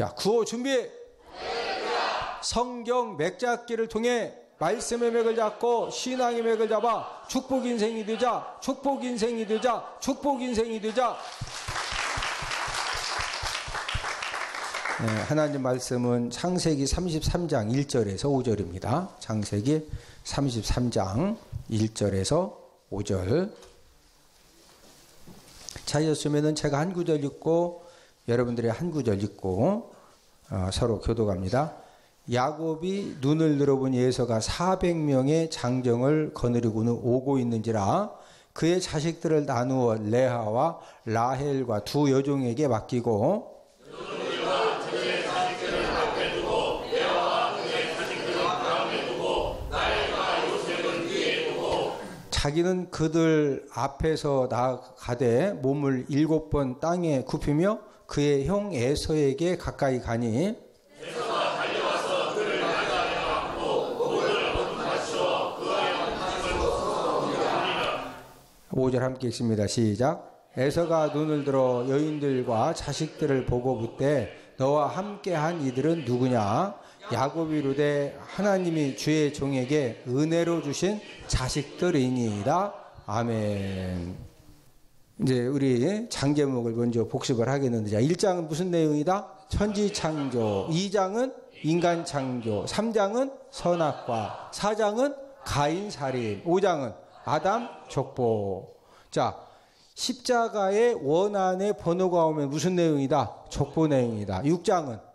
자, 구호 준비. 성경 맥잡기를 통해 말씀의 맥을 잡고 신앙의 맥을 잡아 축복 인생이 되자, 축복 인생이 되자, 축복 인생이 되자. 네, 하나님 말씀은 창세기 33장 1절에서 5절입니다. 창세기 33장 1절에서 5절. 찾으셨으면 제가 한 구절 읽고 여러분들이 한 구절 읽고 서로 교도갑니다. 야곱이 눈을 들어본 에서가 400명의 장정을 거느리고는 오고 있는지라 그의 자식들을 나누어 레아와 라헬과 두 여종에게 맡기고 자기는 그들 앞에서 나아가되 몸을 7번 땅에 굽히며 그의 형 에서에게 가까이 가니 에서가 달려와서 그를 가까이 안고 목을 맞추어 그의 방탄을 쏟아옵니다. 5절 함께 읽습니다. 시작. 에서가 눈을 들어 여인들과 자식들을 보고 묻되 너와 함께한 이들은 누구냐? 야곱이 이르되 하나님이 주의 종에게 은혜로 주신 자식들이니이다. 아멘. 이제 우리 장제목을 먼저 복습을 하겠는데, 자, 1장은 무슨 내용이다? 천지창조. 2장은 인간창조. 3장은 선악과. 4장은 가인살인. 5장은 아담 족보. 자, 십자가의 원안에 번호가 오면 무슨 내용이다? 족보 내용이다. 6장은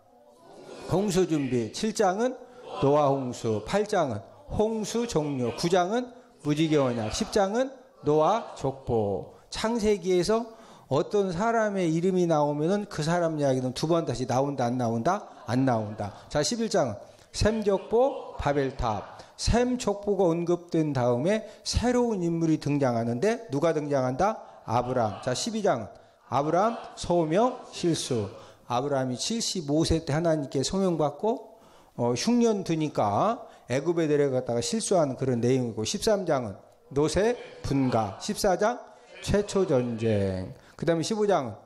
홍수 준비, 7장은 노아 홍수, 8장은 홍수 종료, 9장은 무지개 언약, 10장은 노아 족보. 창세기에서 어떤 사람의 이름이 나오면은 그 사람 이야기는 두 번 다시 나온다, 안 나온다? 안 나온다. 자, 11장은 셈 족보, 바벨탑. 셈 족보가 언급된 다음에 새로운 인물이 등장하는데 누가 등장한다? 아브람. 자, 12장은 아브람 소명 실수. 아브라함이 75세 때 하나님께 소명받고 흉년 드니까 애굽에 내려갔다가 실수하는 그런 내용이고, 13장은 노새 분가, 14장 최초 전쟁, 그 다음에 15장은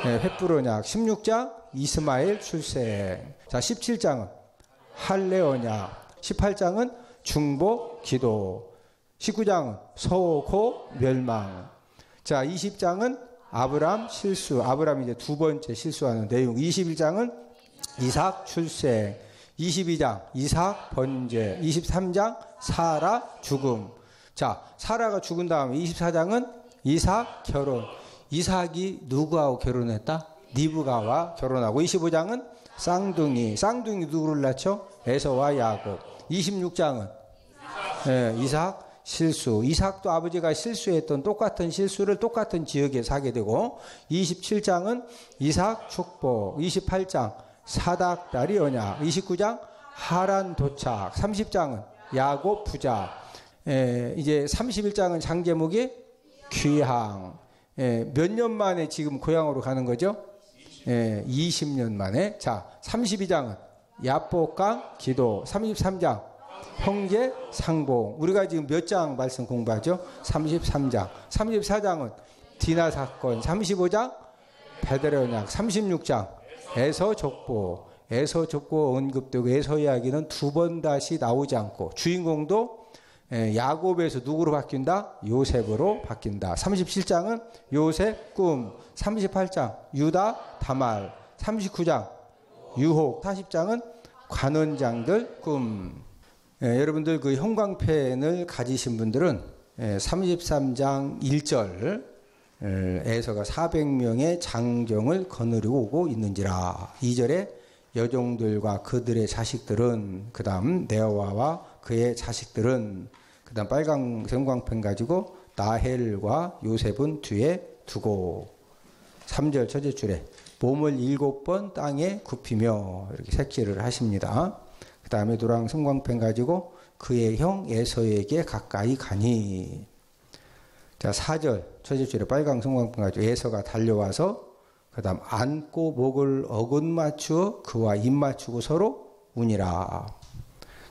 횃불 언약, 16장 이스마엘 출생. 자, 17장은 할례 언약, 18장은 중보 기도, 19장은 소고 멸망. 자, 20장은 아브람 실수. 아브람이 이제 두 번째 실수하는 내용. 21장은 이삭 출생. 22장 이삭 번제. 23장 사라 죽음. 자, 사라가 죽은 다음에 24장은 이삭 결혼. 이삭이 누구하고 결혼했다? 리브가와 결혼하고. 25장은 쌍둥이. 쌍둥이 누구를 낳죠? 에서와 야곱. 26장은 이삭 실수. 이삭도 아버지가 실수했던 똑같은 실수를 똑같은 지역에서 하게 되고, 27장은 이삭 축복, 28장 사닥다리 언약, 29장 하란 도착, 30장은 야곱 부자. 이제 31장은 장제목이 귀향. 몇 년 만에 지금 고향으로 가는 거죠? 20년 만에. 자, 32장은 야복강 기도, 33장 형제 상봉. 우리가 지금 몇 장 말씀 공부하죠? 33장. 34장은 디나 사건. 35장 베델의 언약. 36장 에서 족보. 에서 족보 언급되고, 에서 이야기는 두 번 다시 나오지 않고 주인공도 야곱에서 누구로 바뀐다? 요셉으로 바뀐다. 37장은 요셉 꿈. 38장 유다 다말. 39장 유혹. 40장은 관원장들 꿈. 여러분들 그 형광펜을 가지신 분들은 33장 1절 에서가 400명의 장정을 거느리고 오고 있는지라. 2절에 여종들과 그들의 자식들은, 그 다음 네아와 그의 자식들은, 그 다음 빨강 형광펜 가지고 라헬과 요셉은 뒤에 두고. 3절 첫째 줄에 몸을 7번 땅에 굽히며 이렇게 색칠을 하십니다. 그 다음에 노랑 성광펜 가지고 그의 형 에서에게 가까이 가니. 자, 4절 첫째 줄에 빨강 성광펜 가지고 에서가 달려와서 그 다음 안고 목을 어긋 맞추어 그와 입 맞추고 서로 우니라.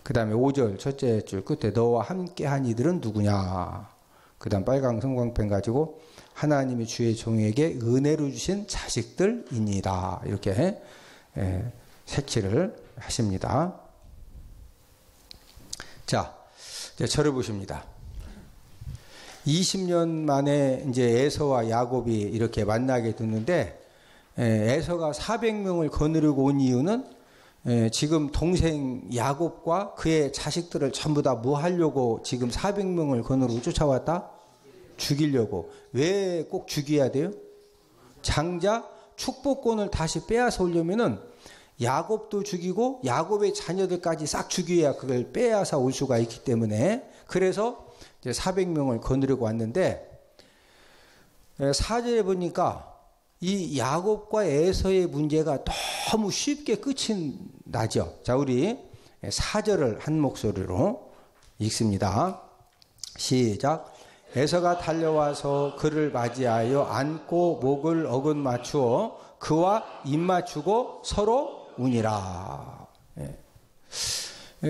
그 다음에 5절 첫째 줄 끝에 너와 함께한 이들은 누구냐. 그 다음 빨강 성광펜 가지고 하나님이 주의 종에게 은혜로 주신 자식들입니다. 이렇게 색칠을 하십니다. 자, 이제 저를 보십니다. 20년 만에 이제 에서와 야곱이 이렇게 만나게 됐는데, 에서가 400명을 거느리고 온 이유는 지금 동생 야곱과 그의 자식들을 전부 다 뭐 하려고 지금 400명을 거느리고 쫓아왔다? 죽이려고. 왜 꼭 죽여야 돼요? 장자 축복권을 다시 빼앗아 오려면은 야곱도 죽이고 야곱의 자녀들까지 싹 죽여야 그걸 빼앗아 올 수가 있기 때문에, 그래서 이제 400명을 거느리고 왔는데, 4절에 보니까 이 야곱과 에서의 문제가 너무 쉽게 끝이 나죠. 자, 우리 4절을 한 목소리로 읽습니다. 시작. 에서가 달려와서 그를 맞이하여 안고 목을 어긋 맞추어 그와 입 맞추고 서로 우니라.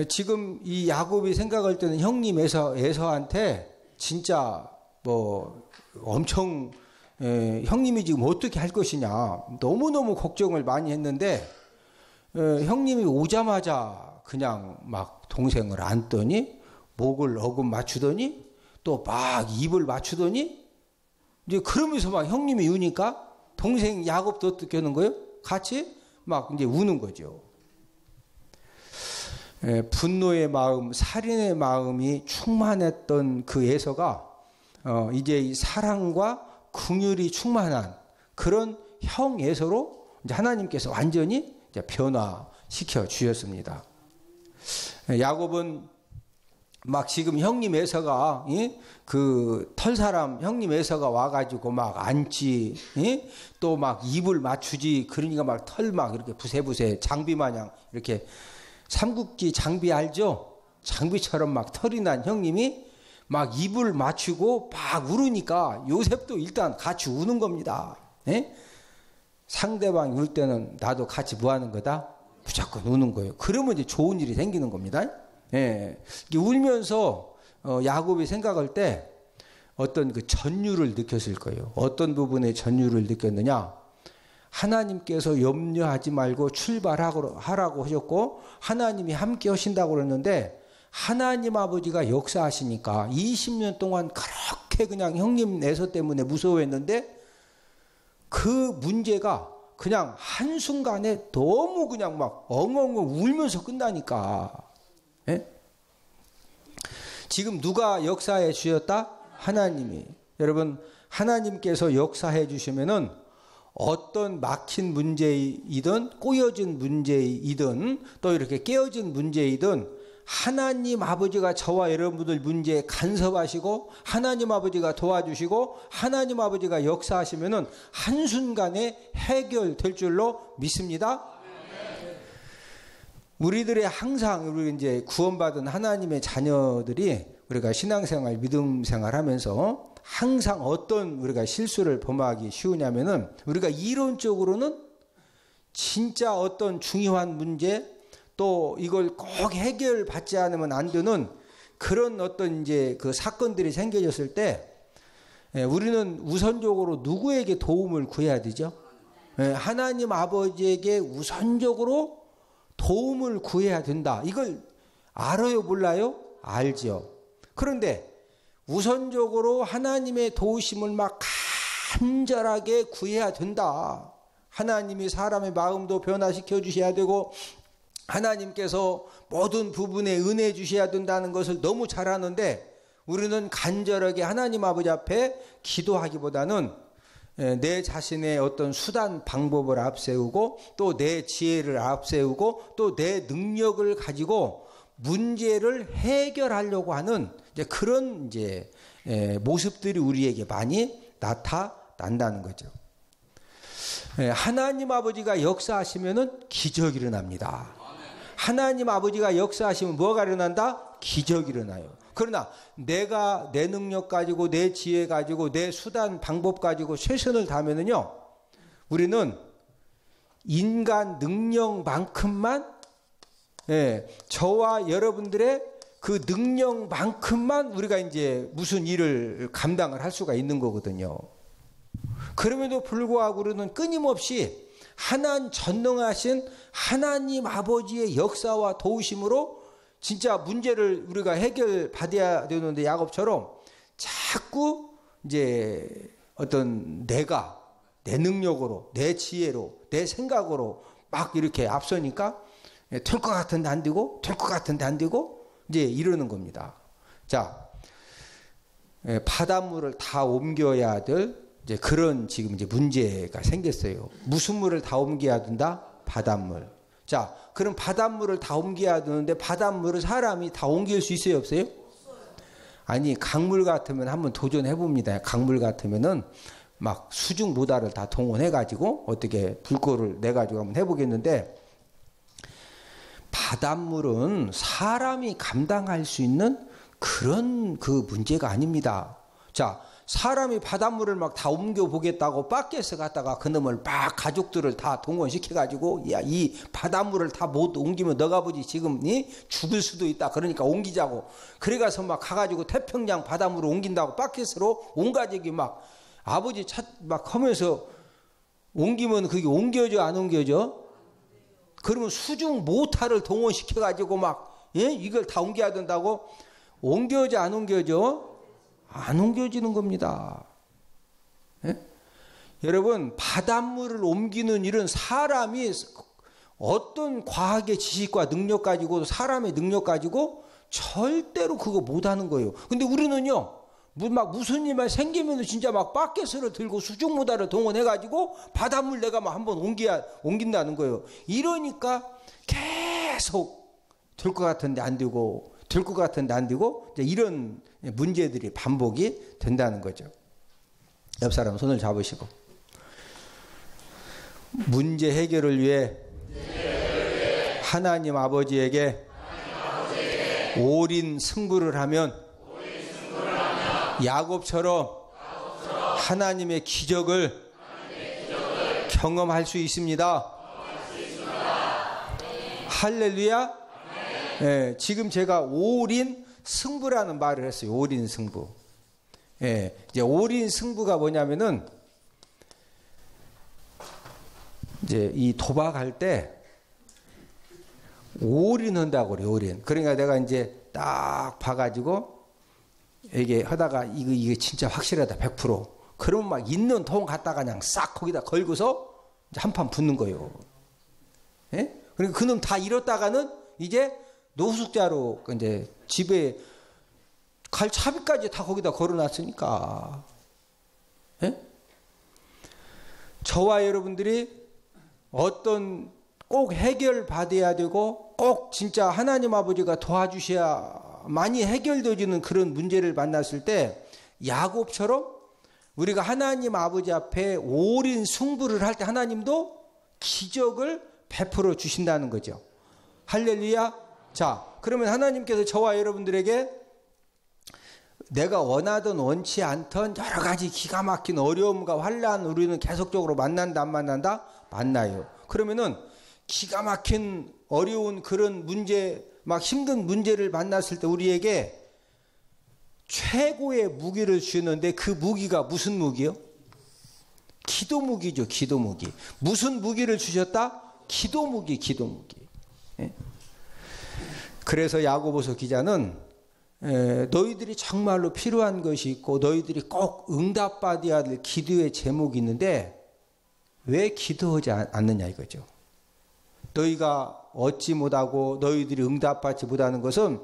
지금 이 야곱이 생각할 때는 형님 에서한테 진짜 뭐 엄청 형님이 지금 어떻게 할 것이냐 너무너무 걱정을 많이 했는데, 형님이 오자마자 그냥 막 동생을 안더니 목을 어긋 맞추더니 또 막 입을 맞추더니, 이제 그러면서 막 형님이 우니까 동생 야곱도 어떻게 하는 거예요? 같이 막 이제 우는 거죠. 분노의 마음, 살인의 마음이 충만했던 그 에서가 이제 이 사랑과 긍휼이 충만한 그런 형 에서로 이제 하나님께서 완전히 이제 변화시켜 주셨습니다. 야곱은 막 지금 형님 에서가 그 털사람 형님 에서가 와가지고 막 앉지, 또 막 입을 맞추지, 그러니까 막 털 막 이렇게 부세부세 장비 마냥 이렇게 삼국지 장비 알죠? 장비처럼 막 털이 난 형님이 막 입을 맞추고 막 울으니까 요셉도 일단 같이 우는 겁니다. 상대방이 울 때는 나도 같이 뭐 하는 거다? 무조건 우는 거예요. 그러면 이제 좋은 일이 생기는 겁니다. 울면서 야곱이 생각할 때 어떤 그 전율을 느꼈을 거예요. 어떤 부분에 전율을 느꼈느냐? 하나님께서 염려하지 말고 출발하라고 하셨고 하나님이 함께 하신다고 그랬는데, 하나님 아버지가 역사하시니까 20년 동안 그렇게 그냥 형님 에서 때문에 무서워했는데 그 문제가 그냥 한순간에 너무 그냥 막 엉엉엉 울면서 끝나니까. 지금 누가 역사해 주셨다? 하나님이. 여러분, 하나님께서 역사해 주시면은 어떤 막힌 문제이든 꼬여진 문제이든 또 이렇게 깨어진 문제이든 하나님 아버지가 저와 여러분들 문제에 간섭하시고 하나님 아버지가 도와주시고 하나님 아버지가 역사하시면은 한순간에 해결될 줄로 믿습니다. 우리들의 항상 우리 이제 구원받은 하나님의 자녀들이 우리가 신앙생활, 믿음생활 하면서 항상 어떤 우리가 실수를 범하기 쉬우냐면은, 우리가 이론적으로는 진짜 어떤 중요한 문제 또 이걸 꼭 해결받지 않으면 안 되는 그런 어떤 이제 그 사건들이 생겨졌을 때 우리는 우선적으로 누구에게 도움을 구해야 되죠? 하나님 아버지에게 우선적으로 도움을 구해야 된다. 이걸 알아요, 몰라요? 알죠. 그런데 우선적으로 하나님의 도우심을 막 간절하게 구해야 된다. 하나님이 사람의 마음도 변화시켜 주셔야 되고 하나님께서 모든 부분에 은혜 주셔야 된다는 것을 너무 잘 아는데, 우리는 간절하게 하나님 아버지 앞에 기도하기보다는 내 자신의 어떤 수단 방법을 앞세우고 또 내 지혜를 앞세우고 또 내 능력을 가지고 문제를 해결하려고 하는 이제 그런 이제 모습들이 우리에게 많이 나타난다는 거죠. 하나님 아버지가 역사하시면은 기적이 일어납니다. 하나님 아버지가 역사하시면 뭐가 일어난다? 기적이 일어나요. 그러나 내가 내 능력 가지고 내 지혜 가지고 내 수단 방법 가지고 최선을 다하면은요, 우리는 인간 능력만큼만, 저와 여러분들의 그 능력만큼만 우리가 이제 무슨 일을 감당을 할 수가 있는 거거든요. 그럼에도 불구하고 우리는 끊임없이 전능하신 하나님 아버지의 역사와 도우심으로 진짜 문제를 우리가 해결받아야 되는데, 야곱처럼 자꾸 이제 어떤 내가 내 능력으로, 내 지혜로, 내 생각으로 막 이렇게 앞서니까 될 것 같은데 안 되고, 될 것 같은데 안 되고, 이제 이러는 겁니다. 자, 바닷물을 다 옮겨야 될 이제 그런 지금 이제 문제가 생겼어요. 무슨 물을 다 옮겨야 된다? 바닷물. 자, 그럼 바닷물을 다 옮겨야 되는데 바닷물을 사람이 다 옮길 수 있어요, 없어요? 아니, 강물 같으면 한번 도전해 봅니다. 강물 같으면은 막 수중 모다를 다 동원해 가지고 어떻게 불꽃을 내 가지고 한번 해보겠는데, 바닷물은 사람이 감당할 수 있는 그런 그 문제가 아닙니다. 자, 사람이 바닷물을 막 다 옮겨 보겠다고 밖에서 갔다가 그놈을 막 가족들을 다 동원시켜 가지고, 야, 이 바닷물을 다 못 옮기면 너가 보지 지금 죽을 수도 있다. 그러니까 옮기자고. 그래 가서 막 가가지고 태평양 바닷물을 옮긴다고 밖에서로 온 가족이 막 아버지 막 하면서 옮기면 그게 옮겨져 안 옮겨져? 그러면 수중 모타를 동원시켜 가지고 막 이걸 다 옮겨야 된다고? 옮겨져 안 옮겨져? 안 옮겨지는 겁니다. 예? 여러분, 바닷물을 옮기는 일은 사람이 어떤 과학의 지식과 능력 가지고, 사람의 능력 가지고 절대로 그거 못하는 거예요. 근데 우리는요, 막 무슨 일만 생기면 진짜 막 바켓을 들고 수중모다를 동원해가지고 바닷물 내가 막 한번 옮긴다는 거예요. 이러니까 계속 될 것 같은데 안 되고, 될 것 같은데 안 되고, 이런 문제들이 반복이 된다는 거죠. 옆 사람 손을 잡으시고, 문제 해결을 위해 하나님 아버지에게 올인 승부를 하면 야곱처럼 하나님의 기적을 경험할 수 있습니다. 할렐루야. 예, 지금 제가 올인 승부라는 말을 했어요. 올인 승부. 예, 이제 올인 승부가 뭐냐면은, 이제 이 도박할 때 올인한다고 그래요. 올인. 그러니까 내가 이제 딱 봐가지고 이게 하다가 이게 진짜 확실하다 100%. 그러면 막 있는 돈 갖다가 그냥 싹 거기다 걸고서 한 판 붙는 거예요. 예? 그러니까 그놈 다 잃었다가는 이제 노숙자로 이제 집에 갈 차비까지 다 거기다 걸어놨으니까. 예? 저와 여러분들이 어떤 꼭 해결받아야 되고 꼭 진짜 하나님 아버지가 도와주셔야 많이 해결되어지는 그런 문제를 만났을 때, 야곱처럼 우리가 하나님 아버지 앞에 올인 승부를 할 때 하나님도 기적을 베풀어 주신다는 거죠. 할렐루야. 자, 그러면 하나님께서 저와 여러분들에게 내가 원하든 원치 않던 여러 가지 기가 막힌 어려움과 환난 우리는 계속적으로 만난다 안 만난다? 만나요. 그러면은 기가 막힌 어려운 그런 문제, 막 힘든 문제를 만났을 때 우리에게 최고의 무기를 주셨는데, 그 무기가 무슨 무기요? 기도 무기죠. 기도 무기. 무슨 무기를 주셨다? 기도 무기. 기도 무기. 예? 그래서 야고보서 기자는 너희들이 정말로 필요한 것이 있고 너희들이 꼭 응답받아야 될 기도의 제목이 있는데 왜 기도하지 않느냐 이거죠. 너희가 얻지 못하고 너희들이 응답받지 못하는 것은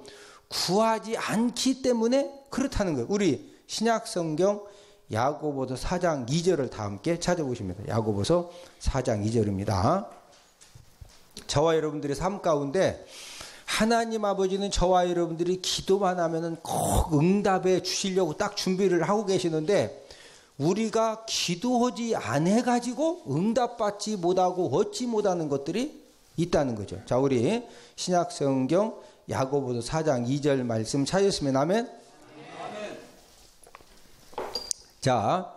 구하지 않기 때문에 그렇다는 거예요. 우리 신약성경 야고보서 4장 2절을 다 함께 찾아보십니다. 야고보서 4장 2절입니다. 저와 여러분들의 삶 가운데 하나님 아버지는 저와 여러분들이 기도만 하면은 꼭 응답해 주시려고 딱 준비를 하고 계시는데, 우리가 기도하지 않아 가지고 응답받지 못하고 얻지 못하는 것들이 있다는 거죠. 자, 우리 신약성경 야고보서 4장 2절 말씀 찾으시면 아멘. 아멘. 자,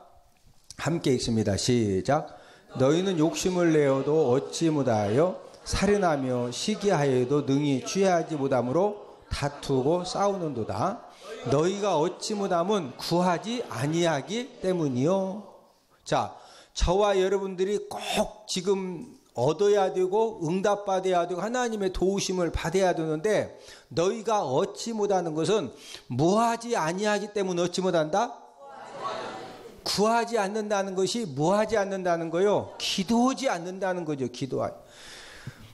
함께 읽습니다. 시작. 너희는 욕심을 내어도 얻지 못하여 살인하며 시기하여도 능히 취하지 못함으로 다투고 싸우는도다. 너희가 얻지 못함은 구하지 아니하기 때문이요. 자, 저와 여러분들이 꼭 지금 얻어야 되고 응답받아야 되고 하나님의 도우심을 받아야 되는데 너희가 얻지 못하는 것은 뭐하지 아니하기 때문에 얻지 못한다? 구하지 않는다는 것이 뭐하지 않는다는 거요? 기도하지 않는다는 거죠.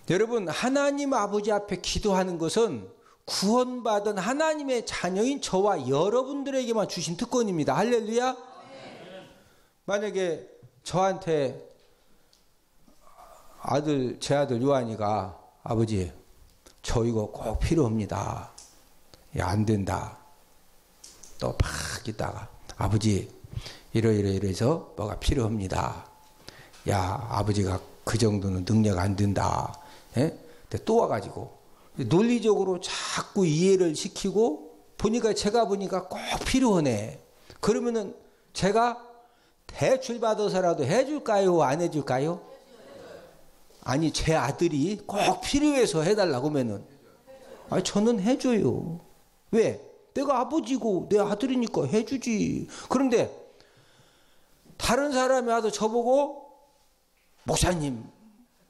여러분, 하나님 아버지 앞에 기도하는 것은 구원받은 하나님의 자녀인 저와 여러분들에게만 주신 특권입니다. 할렐루야. 만약에 저한테 제 아들 요한이가 아버지 저 이거 꼭 필요합니다. 야, 안 된다. 또 막 있다가 아버지 이래서 뭐가 필요합니다. 야, 아버지가 그 정도는 능력 안 된다. 예? 근데 또 와가지고 논리적으로 자꾸 이해를 시키고 제가 보니까 꼭 필요하네. 그러면은 제가 대출 받아서라도 해줄까요? 안 해줄까요? 아니, 제 아들이 꼭 필요해서 해달라고 하면은 아니, 저는 해줘요. 왜? 내가 아버지고 내 아들이니까 해주지. 그런데 다른 사람이 와서 저보고 목사님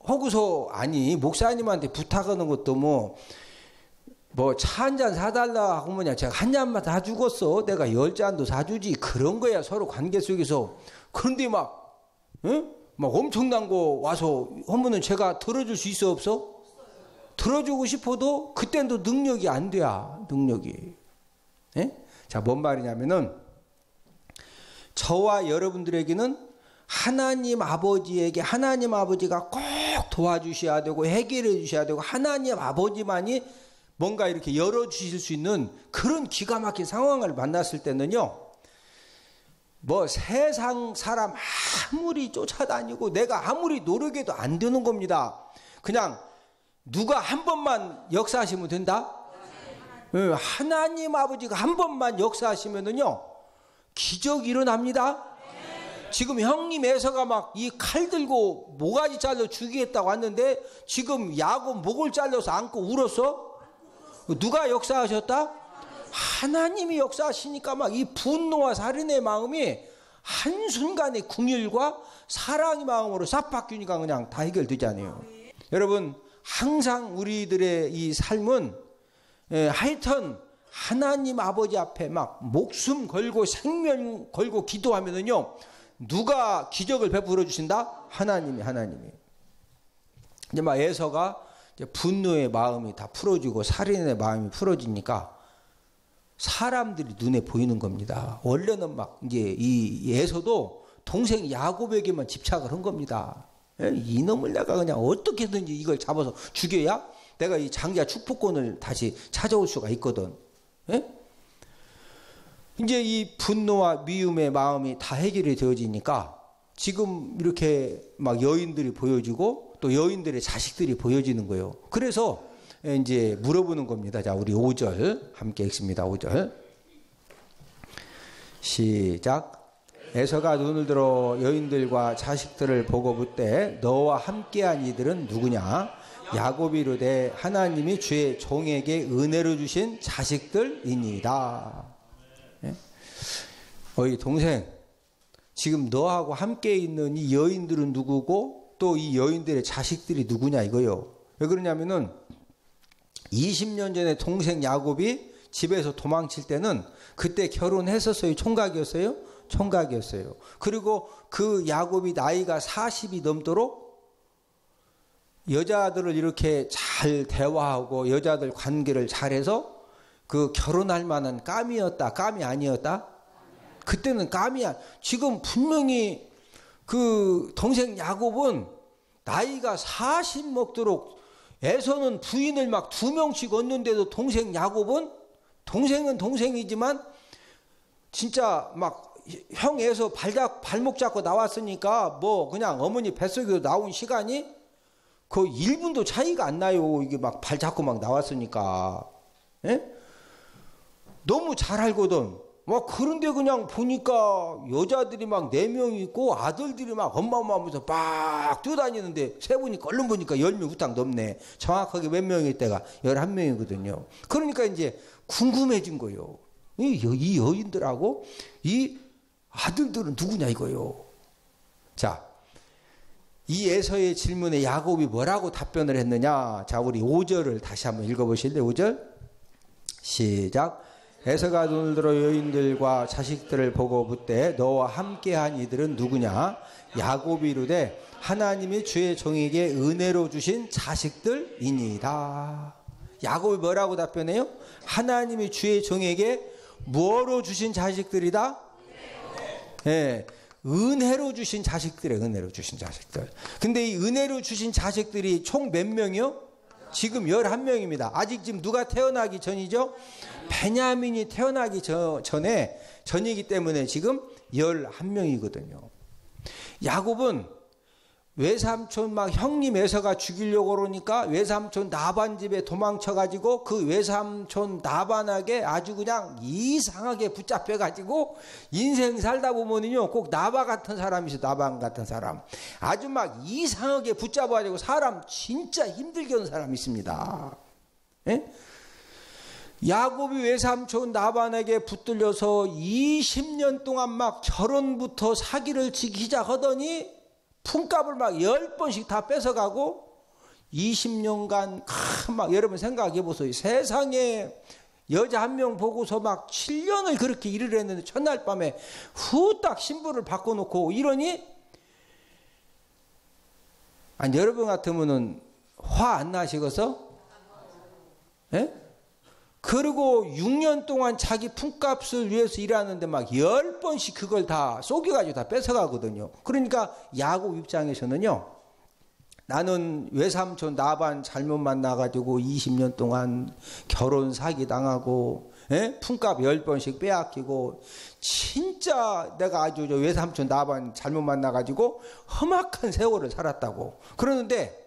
허구서 아니 목사님한테 부탁하는 것도 뭐 차 한 잔 사달라 하고 뭐냐 제가 한 잔만 다 주겠어. 내가 10잔도 사주지. 그런 거야 서로 관계 속에서. 그런데 막 엄청난 거 와서 하면은 제가 들어줄 수 있어 없어? 들어주고 싶어도 그땐도 능력이 안 돼야 능력이. 예? 자, 뭔 말이냐면은 저와 여러분들에게는 하나님 아버지에게 하나님 아버지가 꼭 도와주셔야 되고 해결해 주셔야 되고 하나님 아버지만이 뭔가 이렇게 열어주실 수 있는 그런 기가 막힌 상황을 만났을 때는요, 세상 사람 아무리 쫓아다니고 내가 아무리 노력해도 안 되는 겁니다. 그냥 누가 한 번만 역사하시면 된다? 하나님 아버지가 한 번만 역사하시면은요, 기적이 일어납니다. 지금 형님 에서가 막 이 칼 들고 모가지 잘라 죽이겠다고 왔는데 지금 야곱 목을 잘라서 안고 울었어? 누가 역사하셨다? 하나님이 역사하시니까 막 이 분노와 살인의 마음이 한순간에 긍휼과 사랑의 마음으로 싹 바뀌니까 그냥 다 해결되잖아요. 여러분, 항상 우리들의 이 삶은 하여튼 하나님 아버지 앞에 막 목숨 걸고 생명 걸고 기도하면은요, 누가 기적을 베풀어 주신다? 하나님이. 이제 막 에서가 이제 분노의 마음이 다 풀어지고 살인의 마음이 풀어지니까 사람들이 눈에 보이는 겁니다. 원래는 막 이제 이 에서도 동생 야곱에게만 집착을 한 겁니다. 이놈을 내가 그냥 어떻게든지 이걸 잡아서 죽여야 내가 이 장자 축복권을 다시 찾아올 수가 있거든. 이제 이 분노와 미움의 마음이 다 해결이 되어지니까 지금 이렇게 막 여인들이 보여지고 또 여인들의 자식들이 보여지는 거예요. 그래서 이제 물어보는 겁니다. 자, 우리 5절 함께 읽습니다. 5절 시작. 에서가 눈을 들어 여인들과 자식들을 보고 묻되 너와 함께한 이들은 누구냐? 야곱이 이르되 하나님이 주의 종에게 은혜로 주신 자식들이니이다. 어이 동생, 지금 너하고 함께 있는 이 여인들은 누구고 또 이 여인들의 자식들이 누구냐 이거요. 왜 그러냐면은 20년 전에 동생 야곱이 집에서 도망칠 때는 그때 결혼했었어요? 총각이었어요? 총각이었어요. 그리고 그 야곱이 나이가 40이 넘도록 여자들을 이렇게 잘 대화하고 여자들 관계를 잘해서 그 결혼할 만한 깜이었다? 깜이 아니었다? 그때는 깜이야. 지금 분명히 그 동생 야곱은 나이가 40 먹도록 에서는 부인을 막 2명씩 얻는데도 동생 야곱은 동생은 동생이지만 진짜 막 형 에서 발목 잡고 나왔으니까 뭐 그냥 어머니 뱃속에서 나온 시간이 그 1분도 차이가 안 나요. 이게 막 발 잡고 막 나왔으니까. 예? 너무 잘 알거든. 막 그런데 그냥 보니까 여자들이 막 4명 있고 아들들이 막 엄마 하면서 막 뛰어다니는데 세보니까 얼른 보니까 10명 후딱 넘네. 정확하게 몇 명일 때가 11명이거든요. 그러니까 이제 궁금해진 거예요. 이 여인들하고 이 아들들은 누구냐 이거요. 자, 이 에서의 질문에 야곱이 뭐라고 답변을 했느냐? 자, 우리 5절을 다시 한번 읽어보실래요? 5절 시작. 에서가 눈을 들어 여인들과 자식들을 보고 묻되 너와 함께한 이들은 누구냐? 야곱이 이르되 하나님이 주의 종에게 은혜로 주신 자식들이니이다. 야곱이 뭐라고 답변해요? 하나님이 주의 종에게 뭐로 주신 자식들이다? 예, 은혜로 주신 자식들이에요. 은혜로 주신 자식들. 근데 이 은혜로 주신 자식들이 총 몇 명이요? 지금 11명입니다. 아직 지금 누가 태어나기 전이죠? 베냐민이 태어나기 전이기 때문에 지금 11명이거든요. 야곱은 외삼촌 막 형님 에서가 죽이려고 그러니까 외삼촌 나반 집에 도망쳐가지고 그 외삼촌 나반에게 아주 그냥 이상하게 붙잡혀가지고 인생 살다 보면은요 꼭 나반 같은 사람이 있어요. 나반 같은 사람 아주 막 이상하게 붙잡아가지고 사람 진짜 힘들게 하는 사람이 있습니다. 예? 야곱이 외삼촌 나반에게 붙들려서 20년 동안 막 결혼부터 사기를 치기 시작하더니 품값을 막 10번씩 다 뺏어가고 20년간 막 여러분 생각해 보세요. 세상에 여자 한 명 보고서 막 7년을 그렇게 일을 했는데 첫날 밤에 후딱 신부를 바꿔놓고 이러니 아니 여러분 같으면은 화 안 나시겠어? 예? 그리고 6년 동안 자기 품값을 위해서 일하는데 막 10번씩 그걸 다 속여가지고 다 뺏어가거든요. 그러니까 야곱 입장에서는요. 나는 외삼촌 나반 잘못 만나가지고 20년 동안 결혼 사기 당하고 품값 10번씩 빼앗기고 진짜 내가 아주 외삼촌 나반 잘못 만나가지고 험악한 세월을 살았다고. 그러는데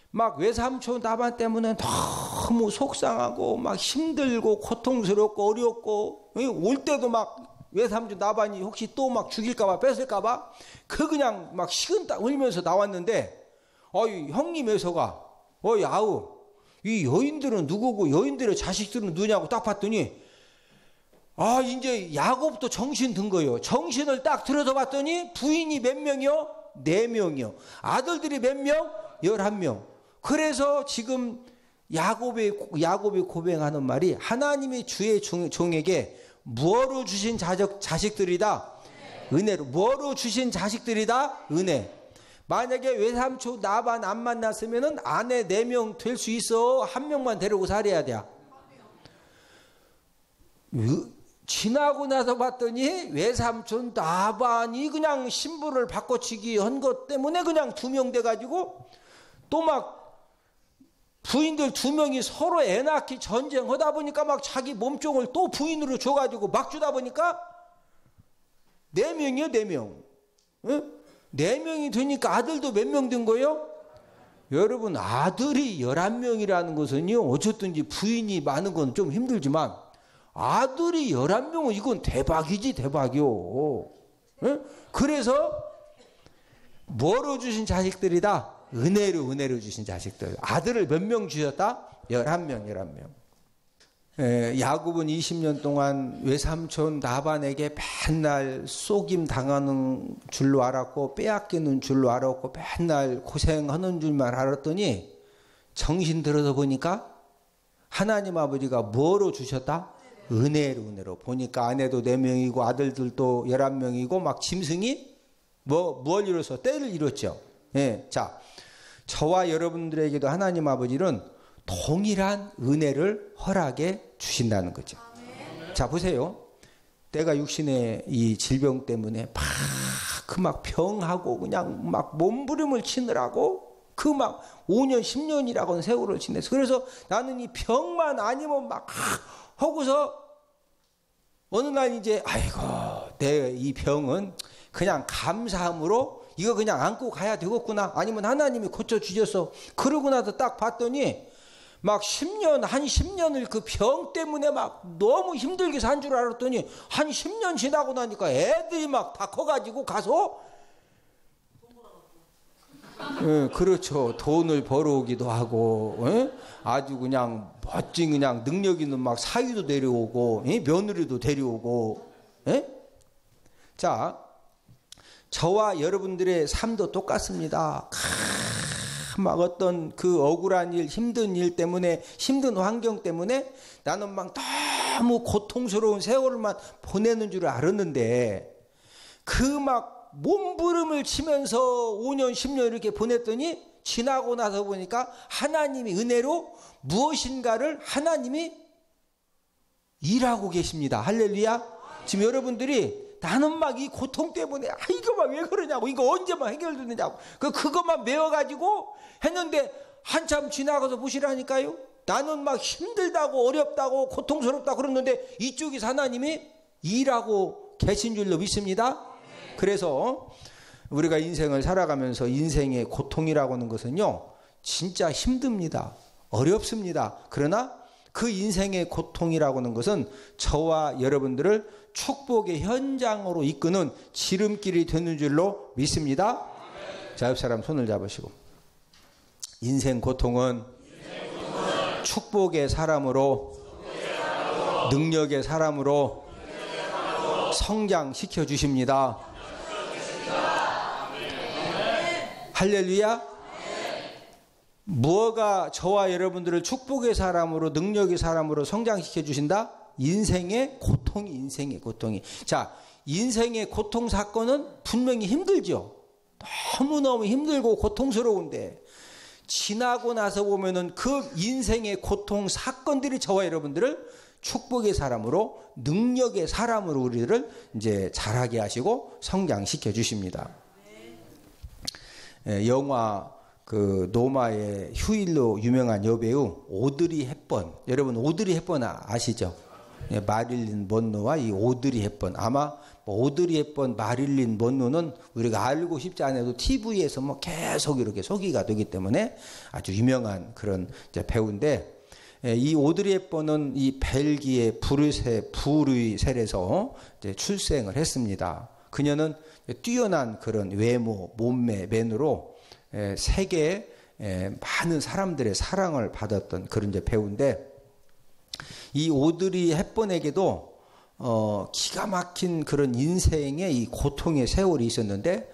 막 외삼촌 나반 때문에 너무 속상하고 막 힘들고 고통스럽고 어렵고 올 때도 막 외삼촌 나반이 혹시 또 막 죽일까봐 뺏을까봐 그냥 막 식은땀 흘리면서 나왔는데 형님 에서가 아우 이 여인들은 누구고 여인들의 자식들은 누구냐고 딱 봤더니 이제 야곱도 정신 든 거예요. 정신을 딱 들여다 봤더니 부인이 몇 명이요? 4명이요. 아들들이 몇 명? 11명. 그래서 지금 야곱이 고백하는 말이 하나님이 주의 종에게 뭐로 주신 자식들이다? 은혜로. 뭐로 주신 자식들이다? 은혜. 만약에 외삼촌 나반 안 만났으면 아내 4명 될 수 있어. 1명만 데리고 살아야 돼. 지나고 나서 봤더니 외삼촌 나반이 그냥 신부를 바꿔치기 한 것 때문에 그냥 2명 돼가지고 또 막 부인들 2명이 서로 애 낳기 전쟁하다 보니까 막 자기 몸종을 또 부인으로 줘가지고 막 주다 보니까 4명이요, 4명. 응? 4명이 되니까 아들도 몇 명 된 거예요? 여러분, 아들이 11명이라는 것은요, 어쨌든지 부인이 많은 건 좀 힘들지만, 아들이 11명은 이건 대박이지, 대박이요. 응? 그래서, 뭐로 주신 자식들이다? 은혜로 주신 자식들. 아들을 몇 명 주셨다? 11명. 야곱은 20년 동안 외삼촌 나반에게 맨날 속임 당하는 줄로 알았고 빼앗기는 줄로 알았고 맨날 고생하는 줄만 알았더니 정신 들어서 보니까 하나님 아버지가 뭐로 주셨다? 은혜로. 보니까 아내도 4명이고 아들들도 11명이고 막 짐승이 뭘 이뤄서 때를 이뤘죠. 자, 저와 여러분들에게도 하나님 아버지는 동일한 은혜를 허락해 주신다는 거죠. 자, 보세요. 때가 육신의 이 질병 때문에 막 병하고 그냥 막 몸부림을 치느라고 그 막 5년, 10년이라고는 세월을 지냈어. 그래서 나는 이 병만 아니면 막 하고서 어느 날 이제 내 이 병은 그냥 감사함으로 이거 그냥 안고 가야 되겠구나. 아니면 하나님이 고쳐주셔서 그러고 나서 딱 봤더니 막 10년을 그 병 때문에 막 너무 힘들게 산 줄 알았더니 한 10년 지나고 나니까 애들이 막 다 커가지고 가서 그렇죠. 돈을 벌어오기도 하고 아주 그냥 멋진 그냥 능력 있는 막 사위도 데려오고 며느리도 데려오고 자 저와 여러분들의 삶도 똑같습니다. 막 어떤 그 억울한 일, 힘든 일 때문에, 힘든 환경 때문에 나는 막 너무 고통스러운 세월만 보내는 줄 알았는데, 그 막 몸부림을 치면서 5년, 10년 이렇게 보냈더니 지나고 나서 보니까 하나님이 은혜로 무엇인가를 하나님이 일하고 계십니다. 할렐루야. 지금 여러분들이 나는 막 이 고통 때문에 이거 막 왜 그러냐고, 이거 언제 막 해결되느냐고, 그것만 메워가지고 했는데 한참 지나가서 보시라니까요. 나는 막 힘들다고 어렵다고 고통스럽다고 그러는데 이쪽에서 하나님이 일하고 계신 줄로 믿습니다. 그래서 우리가 인생을 살아가면서 인생의 고통이라고 하는 것은요, 진짜 힘듭니다. 어렵습니다. 그러나 그 인생의 고통이라고 하는 것은 저와 여러분들을 축복의 현장으로 이끄는 지름길이 되는 줄로 믿습니다. 자, 옆 사람 손을 잡으시고, 인생 고통은 축복의 사람으로, 능력의 사람으로 성장시켜 주십니다. 할렐루야. 무엇가 저와 여러분들을 축복의 사람으로, 능력의 사람으로 성장시켜 주신다? 인생의 고통이, 인생의 고통이. 자, 인생의 고통 사건은 분명히 힘들죠. 너무너무 힘들고 고통스러운데 지나고 나서 보면은 그 인생의 고통 사건들이 저와 여러분들을 축복의 사람으로, 능력의 사람으로 우리를 이제 자라게 하시고 성장시켜 주십니다. 영화 그 노마의 휴일로 유명한 여배우 오드리 헵번, 여러분 오드리 헵번 아시죠? 마릴린 먼로와 이 오드리 헵번. 아마 오드리 헵번, 마릴린 먼로는 우리가 알고 싶지 않아도 TV에서 뭐 계속 이렇게 소개가 되기 때문에 아주 유명한 그런 이제 배우인데, 이 오드리 헵번은 이 벨기에 브뤼셀에서 이제 출생을 했습니다. 그녀는 뛰어난 그런 외모, 몸매로 세계 많은 사람들의 사랑을 받았던 그런 이제 배우인데, 이 오드리 헵번에게도 기가 막힌 그런 인생의 이 고통의 세월이 있었는데,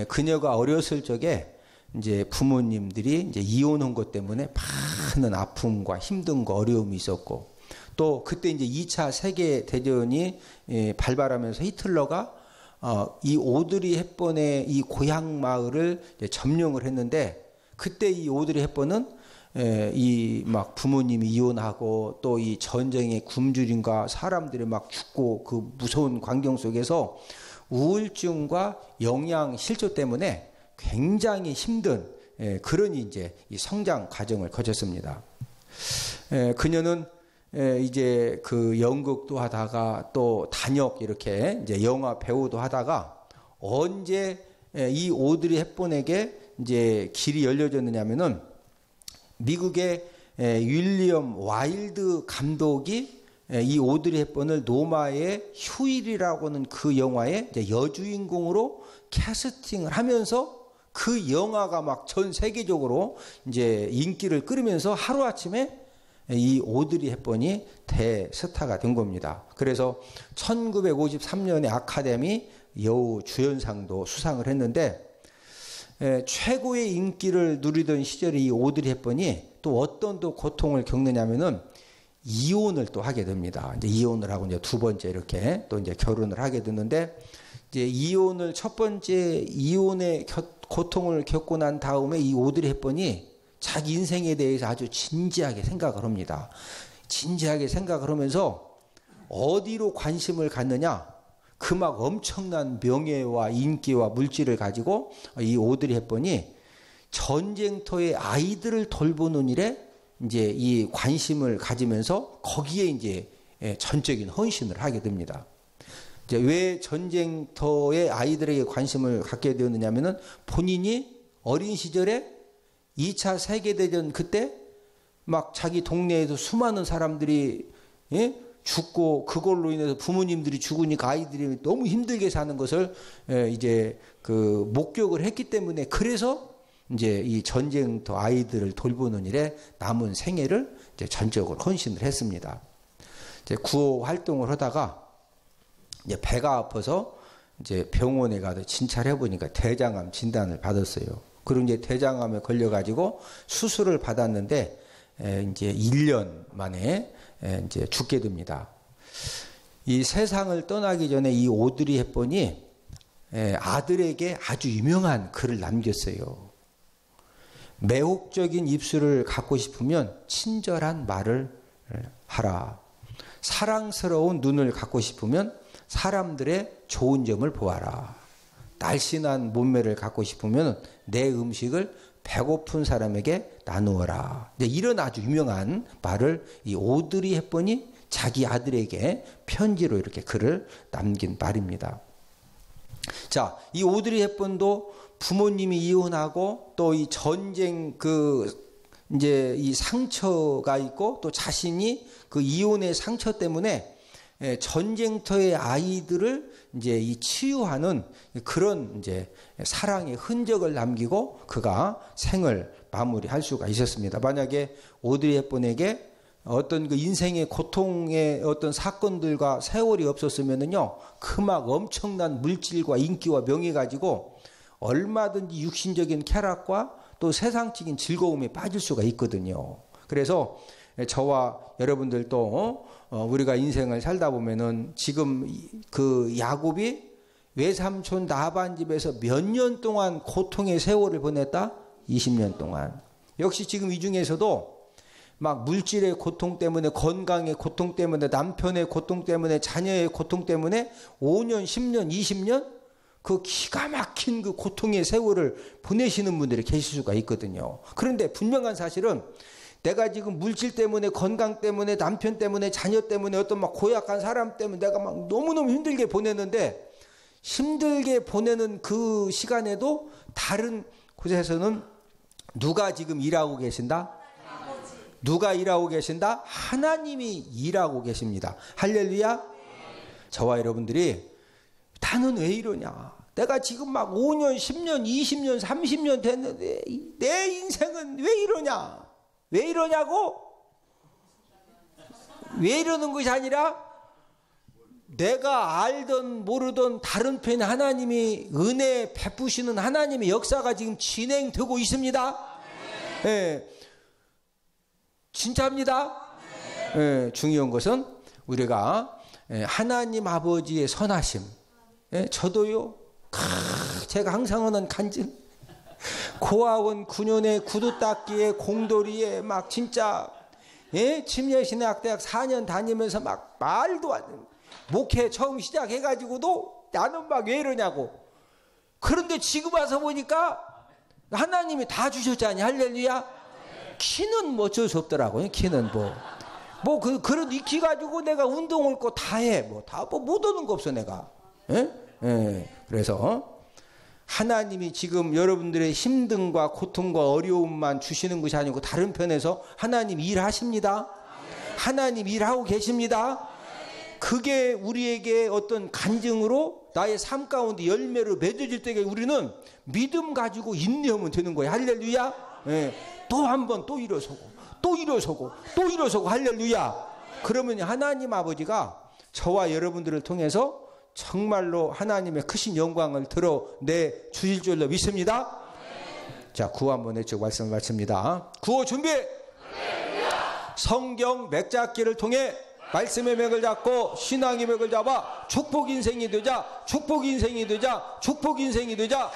그녀가 어렸을 적에 이제 부모님들이 이제 이혼한 것 때문에 많은 아픔과 힘든 거, 어려움이 있었고, 또 그때 이제 2차 세계 대전이 발발하면서 히틀러가 이 오드리 헵번의 이 고향 마을을 점령을 했는데, 그때 이 오드리 헵번은 이 막 부모님이 이혼하고 또 이 전쟁의 굶주림과 사람들이 막 죽고 그 무서운 광경 속에서 우울증과 영양 실조 때문에 굉장히 힘든 그런 이제 이 성장 과정을 거쳤습니다. 그녀는 이제 그 연극도 하다가 또 단역 이렇게 이제 영화 배우도 하다가 언제 이 오드리 헵번에게 이제 길이 열려졌느냐면은 미국의 윌리엄 와일드 감독이 이 오드리 헵번을 노마의 휴일이라고 하는 그 영화의 이제 여주인공으로 캐스팅을 하면서 그 영화가 막 전 세계적으로 이제 인기를 끌으면서 하루아침에 이 오드리 헵번이 대스타가 된 겁니다. 그래서 1953년에 아카데미 여우 주연상도 수상을 했는데, 최고의 인기를 누리던 시절에 이 오드리 헵번이 또 어떤 또 고통을 겪느냐면은 이혼을 또 하게 됩니다. 이제 이혼을 하고 이제 두 번째 이렇게 또 이제 결혼을 하게 됐는데, 이제 이혼을 첫 번째 이혼의 고통을 겪고 난 다음에 이 오드리 헵번이 자기 인생에 대해서 아주 진지하게 생각을 합니다. 진지하게 생각을 하면서 어디로 관심을 갖느냐? 그 막 엄청난 명예와 인기와 물질을 가지고 이 오드리 헵번이 전쟁터의 아이들을 돌보는 일에 이제 이 관심을 가지면서 거기에 이제 전적인 헌신을 하게 됩니다. 이제 왜 전쟁터의 아이들에게 관심을 갖게 되었느냐면은 본인이 어린 시절에 2차 세계대전 그때 막 자기 동네에서 수많은 사람들이 죽고 그걸로 인해서 부모님들이 죽으니까 아이들이 너무 힘들게 사는 것을 이제 그 목격을 했기 때문에, 그래서 이제 이 전쟁터 아이들을 돌보는 일에 남은 생애를 이제 전적으로 헌신을 했습니다. 이제 구호 활동을 하다가 이제 배가 아파서 이제 병원에 가서 진찰해 보니까 대장암 진단을 받았어요. 그리고 이제 대장암에 걸려가지고 수술을 받았는데 이제 1년 만에 이제 죽게 됩니다. 이 세상을 떠나기 전에 이 오드리 헵번이 아들에게 아주 유명한 글을 남겼어요. 매혹적인 입술을 갖고 싶으면 친절한 말을 하라. 사랑스러운 눈을 갖고 싶으면 사람들의 좋은 점을 보아라. 날씬한 몸매를 갖고 싶으면 내 음식을 배고픈 사람에게 나누어라. 이런 아주 유명한 말을 이 오드리 헵번이 자기 아들에게 편지로 이렇게 글을 남긴 말입니다. 자, 이 오드리 헵번도 부모님이 이혼하고 또 이 전쟁 이제 이 상처가 있고 또 자신이 그 이혼의 상처 때문에 전쟁터의 아이들을 이제 이 치유하는 그런 이제 사랑의 흔적을 남기고 그가 생을 마무리할 수가 있었습니다. 만약에 오드리 헵번에게 어떤 그 인생의 고통의 어떤 사건들과 세월이 없었으면은요, 그 막 엄청난 물질과 인기와 명예 가지고 얼마든지 육신적인 쾌락과 또 세상적인 즐거움에 빠질 수가 있거든요. 그래서 저와 여러분들도 우리가 인생을 살다 보면은 지금 그 야곱이 외삼촌 라반 집에서 몇 년 동안 고통의 세월을 보냈다? 20년 동안. 역시 지금 이 중에서도 막 물질의 고통 때문에, 건강의 고통 때문에, 남편의 고통 때문에, 자녀의 고통 때문에 5년, 10년, 20년 그 기가 막힌 그 고통의 세월을 보내시는 분들이 계실 수가 있거든요. 그런데 분명한 사실은 내가 지금 물질 때문에, 건강 때문에, 남편 때문에, 자녀 때문에, 어떤 막 고약한 사람 때문에 내가 막 너무너무 힘들게 보내는데, 힘들게 보내는 그 시간에도 다른 곳에서는 누가 지금 일하고 계신다? 누가 일하고 계신다? 하나님이 일하고 계십니다. 할렐루야. 저와 여러분들이 나는 왜 이러냐? 내가 지금 막 5년, 10년, 20년, 30년 됐는데 내 인생은 왜 이러냐? 왜 이러냐고? 왜 이러는 것이 아니라 내가 알던 모르던 다른 편에 하나님이 은혜 베푸시는 하나님의 역사가 지금 진행되고 있습니다. 예. 진짜입니다. 예, 중요한 것은 우리가 하나님 아버지의 선하심. 예, 저도요. 제가 항상 하는 간증. 고아원 9년에 구두 닦기에 공돌이에 막 진짜 침례신학대학 4년 다니면서 막 말도 안 되는 목회 처음 시작해가지고도 나는 막 왜 이러냐고. 그런데 지금 와서 보니까 하나님이 다 주셨잖니. 할렐루야. 키는 뭐 어쩔 수 없더라고요. 키는 그런 이 키 가지고 내가 운동할 거 다 해. 못 오는 거 없어 내가. 그래서 하나님이 지금 여러분들의 힘듦과 고통과 어려움만 주시는 것이 아니고 다른 편에서 하나님 일하십니다. 하나님 일하고 계십니다. 그게 우리에게 어떤 간증으로 나의 삶 가운데 열매로 맺어질 때 우리는 믿음 가지고 인내하면 되는 거예요. 할렐루야. 또 한 번 또 일어서고 또 일어서고 또 일어서고 할렐루야. 그러면 하나님 아버지가 저와 여러분들을 통해서 정말로 하나님의 크신 영광을 드러내 주실 줄로 믿습니다. 자, 구호 한번 외치고 말씀을 마칩니다. 구호 준비. 성경 맥잡기를 통해 말씀의 맥을 잡고 신앙의 맥을 잡아 축복 인생이 되자, 축복 인생이 되자, 축복 인생이 되자.